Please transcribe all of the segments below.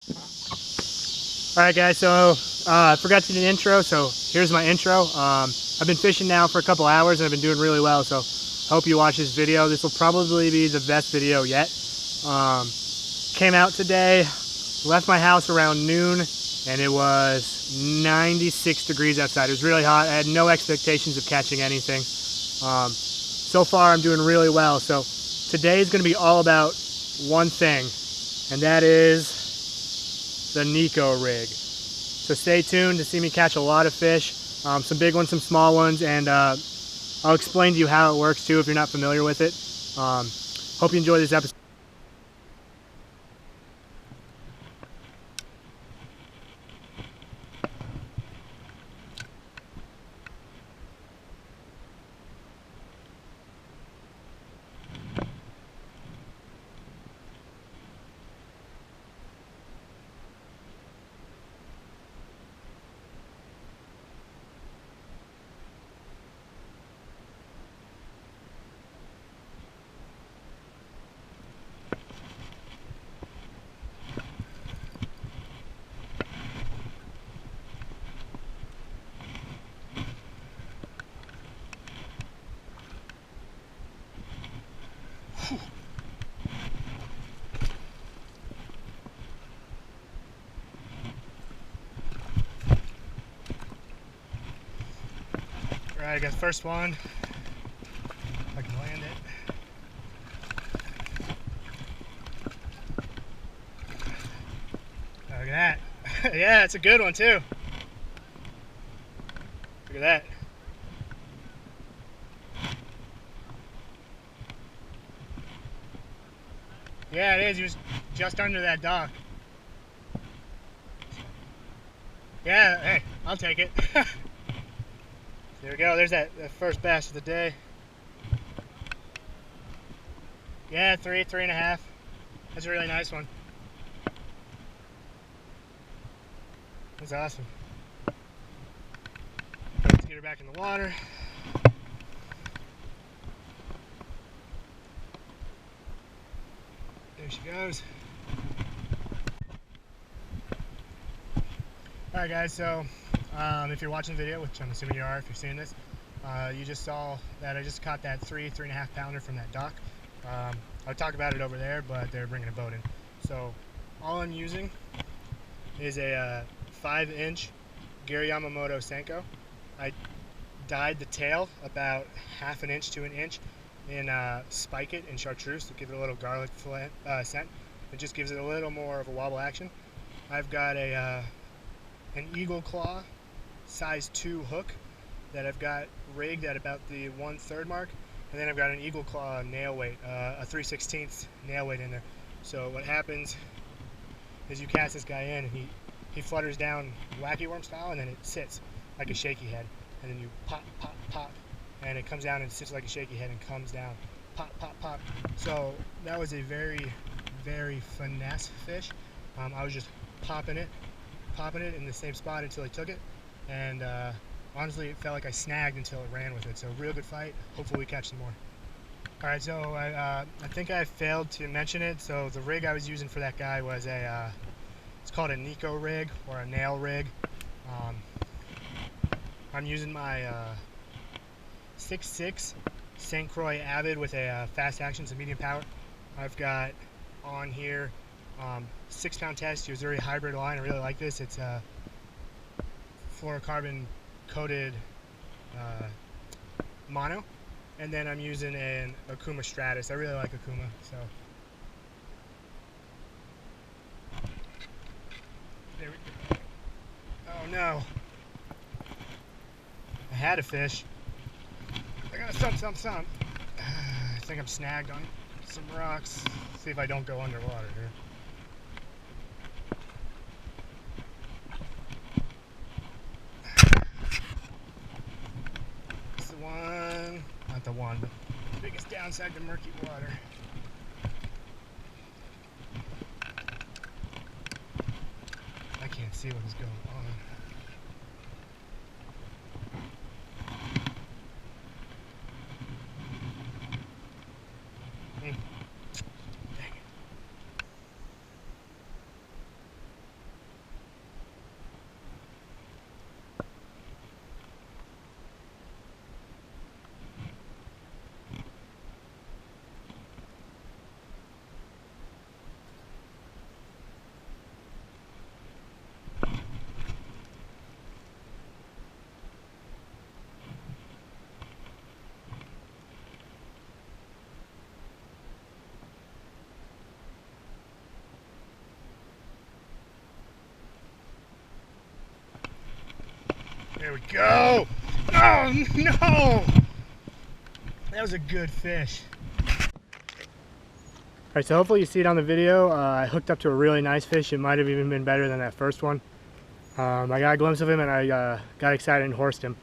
Alright guys, so I forgot to do an intro, so here's my intro. I've been fishing now for a couple hours and I've been doing really well, so hope you watch this video. This will probably be the best video yet. Came out today, left my house around noon, and it was 96 degrees outside. It was really hot. I had no expectations of catching anything. So far I'm doing really well, so today is going to be all about one thing, and that is the Neko Rig. So stay tuned to see me catch a lot of fish, some big ones, some small ones, and I'll explain to you how it works too if you're not familiar with it. Hope you enjoy this episode. Alright, I got the first one. If I can land it. Look at that. Yeah, it's a good one too. Look at that. Yeah, it is. He was just under that dock. Yeah, hey, I'll take it. There we go. There's that first bass of the day. Yeah, 3.5. That's a really nice one. That's awesome. Let's get her back in the water. There she goes. Alright guys, so if you're watching the video, which I'm assuming you are if you're seeing this, you just saw that I just caught that 3.5 pounder from that dock. I'll talk about it over there, but they're bringing a boat in. So all I'm using is a 5-inch Gary Yamamoto Senko. I dyed the tail about 1/2 inch to 1 inch in Spike It and chartreuse to give it a little garlic scent. It just gives it a little more of a wobble action. I've got an Eagle Claw size 2 hook that I've got rigged at about the 1/3 mark, and then I've got an Eagle Claw nail weight, a 3/16 nail weight in there. So what happens is you cast this guy in and he flutters down wacky worm style, and then it sits like a shaky head, and then you pop, pop, pop, and it comes down and sits like a shaky head and comes down, pop, pop, pop. So that was a very, very finesse fish. I was just popping it in the same spot until he took it, and honestly it felt like I snagged until it ran with it. So real good fight. Hopefully we catch some more. Alright, so I think I failed to mention it. So the rig I was using for that guy was it's called a Neko Rig or a nail rig. I'm using my 6.6 St. Croix Avid with a fast action, so medium power. I've got on here 6-pound test Yozuri hybrid line. I really like this. It's a fluorocarbon coated mono, and then I'm using an Okuma Stratus. I really like Okuma, so there we go. Oh no, I had a fish. I got some. I think I'm snagged on some rocks. See if I don't go underwater here. Not the one, but the biggest downside to murky water. I can't see what is going on. Dang it. There we go. Oh no! That was a good fish. Alright, so hopefully you see it on the video. I hooked up to a really nice fish. It might have even been better than that first one. I got a glimpse of him and I got excited and horsed him.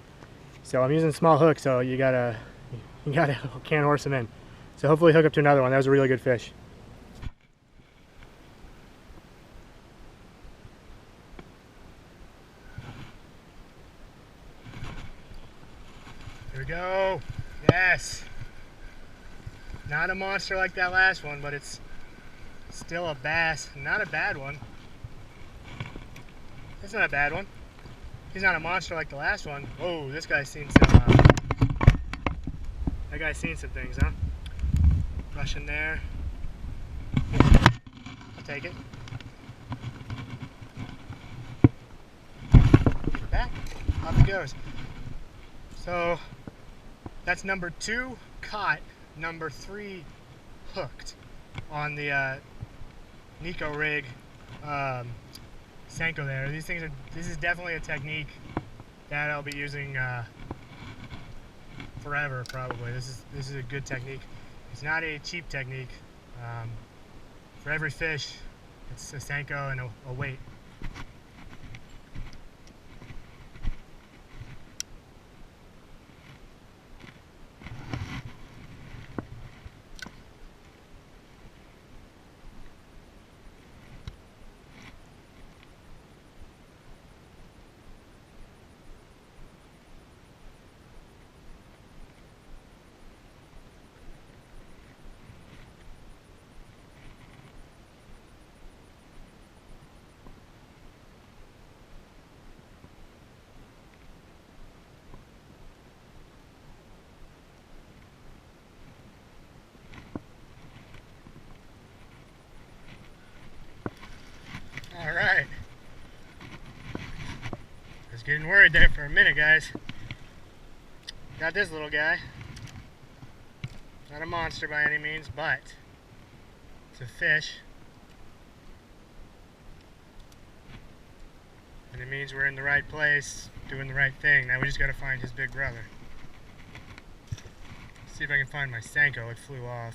So I'm using a small hook, so you can't horse him in. So hopefully hook up to another one. That was a really good fish. Here we go. Yes. Not a monster like that last one, but it's still a bass. Not a bad one. It's not a bad one. He's not a monster like the last one. Whoa, this guy's seen some. That guy's seen some things, huh? Rush in there. I'll take it. Back. Off it goes. So that's number 2 caught, number 3 hooked on the Neko Rig Senko there. This is definitely a technique that I'll be using forever, probably. This is a good technique. It's not a cheap technique. For every fish, it's a Senko and a weight. Alright. I was getting worried there for a minute, guys. Got this little guy. Not a monster by any means, but it's a fish. And it means we're in the right place, doing the right thing. Now we just gotta find his big brother. See if I can find my Senko. It flew off.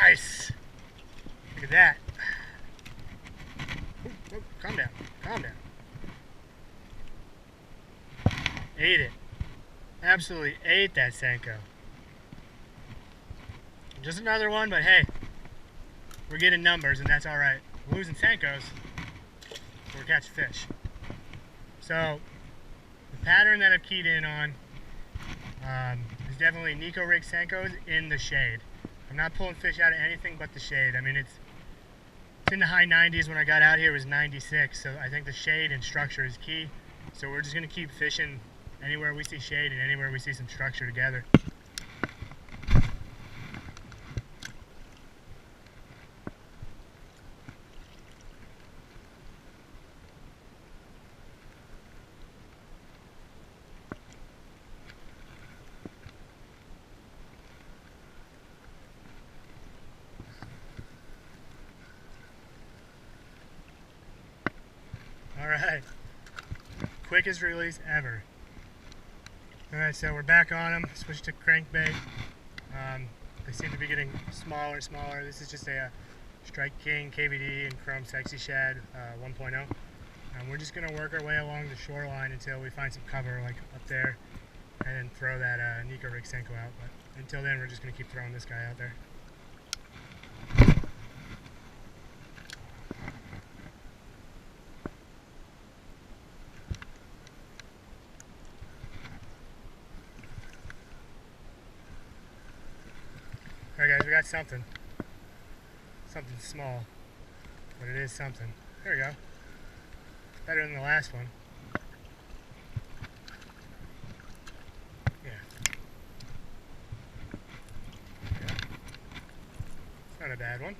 Nice! Look at that. Oh, calm down. Calm down. Ate it. Absolutely ate that Senko. Just another one, but hey, we're getting numbers and that's alright. We're losing Senkos, so we're catching fish. So, the pattern that I've keyed in on is definitely Neko Rig Senkos in the shade. I'm not pulling fish out of anything but the shade. I mean, it's in the high 90s. When I got out here, it was 96. So I think the shade and structure is key. So we're just going to keep fishing anywhere we see shade and anywhere we see some structure together. Alright, quickest release ever. Alright, so we're back on them, switched to crankbait. They seem to be getting smaller and smaller. This is just a Strike King KVD and Chrome Sexy Shad 1.0. We're just going to work our way along the shoreline until we find some cover, like up there, and then throw that Neko Rig Senko out. But until then, we're just going to keep throwing this guy out there. Alright guys, we got something. Something small, but it is something. There we go. Better than the last one. Yeah. It's not a bad one.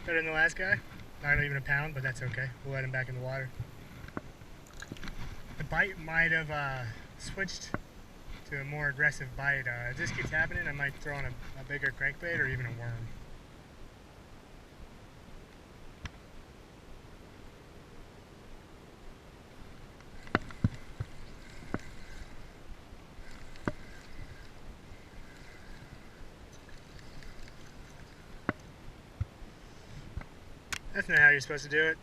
Better than the last guy. Not even a pound, but that's okay. We'll let him back in the water. The bite might have switched to a more aggressive bite. If this keeps happening, I might throw in a bigger crankbait or even a worm. That's not how you're supposed to do it.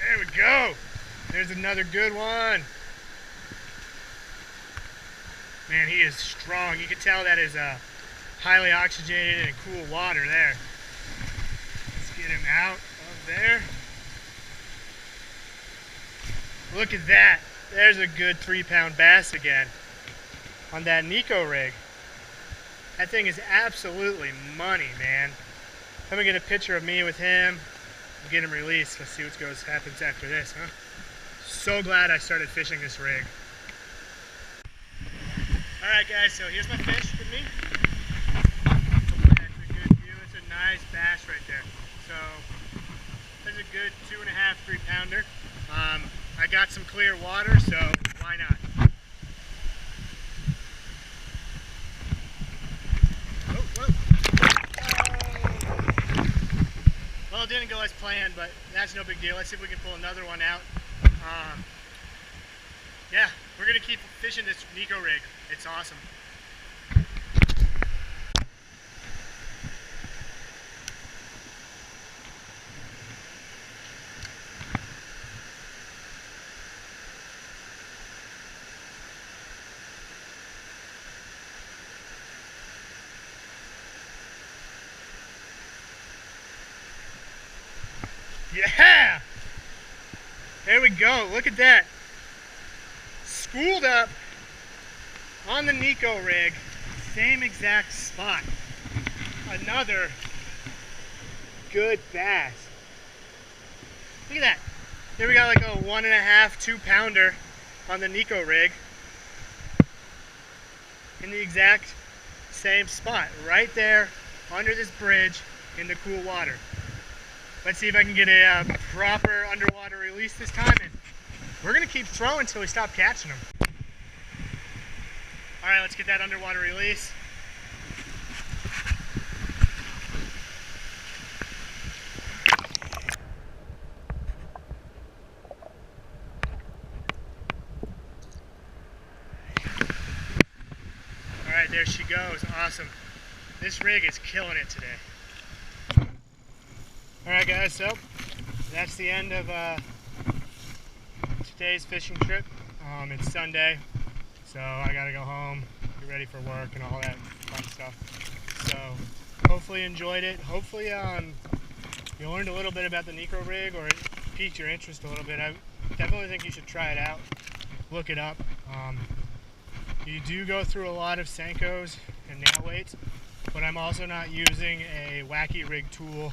There we go. There's another good one. Man, he is strong. You can tell that is highly oxygenated and cool water there. Let's get him out of there. Look at that. There's a good 3-pound bass again on that Neko Rig. That thing is absolutely money, man. Let me get a picture of me with him. Get him released. Let's see what happens after this, huh? So glad I started fishing this rig. Alright guys, so here's my fish with me. Hopefully that's a good view. It's a nice bass right there. So there's a good 2.5, 3-pounder. I got some clear water, so why not? Well, it didn't go as planned, but that's no big deal. Let's see if we can pull another one out. Yeah, we're going to keep fishing this Neko Rig. It's awesome. Yeah! There we go. Look at that. Schooled up on the Neko Rig. Same exact spot. Another good bass. Look at that. Here we got like a 1.5, 2-pounder on the Neko Rig. In the exact same spot. Right there under this bridge in the cool water. Let's see if I can get a proper underwater release this time, and we're going to keep throwing until we stop catching them. Alright, let's get that underwater release. Alright, there she goes. Awesome. This rig is killing it today. Alright guys, so that's the end of today's fishing trip. It's Sunday. So I gotta go home, get ready for work and all that fun stuff. So hopefully you enjoyed it. Hopefully you learned a little bit about the Neko Rig, or it piqued your interest a little bit. I definitely think you should try it out. Look it up. You do go through a lot of Senkos and nail weights, but I'm also not using a wacky rig tool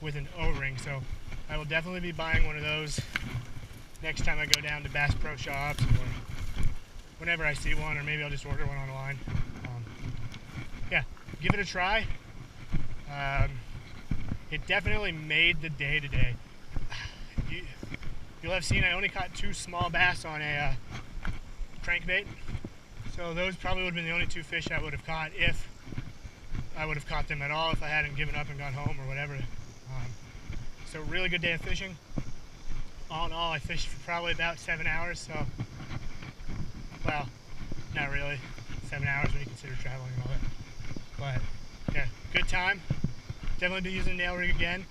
with an O-ring, so I will definitely be buying one of those next time I go down to Bass Pro Shops, or whenever I see one, or maybe I'll just order one online. Yeah, give it a try. It definitely made the day today. You'll have seen I only caught 2 small bass on a crankbait. So those probably would have been the only 2 fish I would have caught, if I would have caught them at all, if I hadn't given up and gone home or whatever. So really good day of fishing. All in all, I fished for probably about 7 hours, so, well, not really 7 hours when you consider traveling and all that. But yeah, good time. Definitely be using the nail rig again.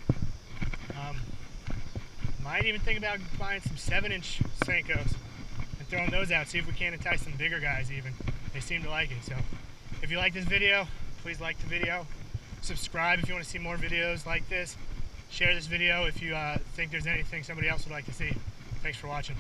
Might even think about buying some 7-inch Senkos and throwing those out, see if we can't entice some bigger guys even. They seem to like it. So if you like this video, please like the video. Subscribe if you want to see more videos like this. Share this video if you think there's anything somebody else would like to see. Thanks for watching.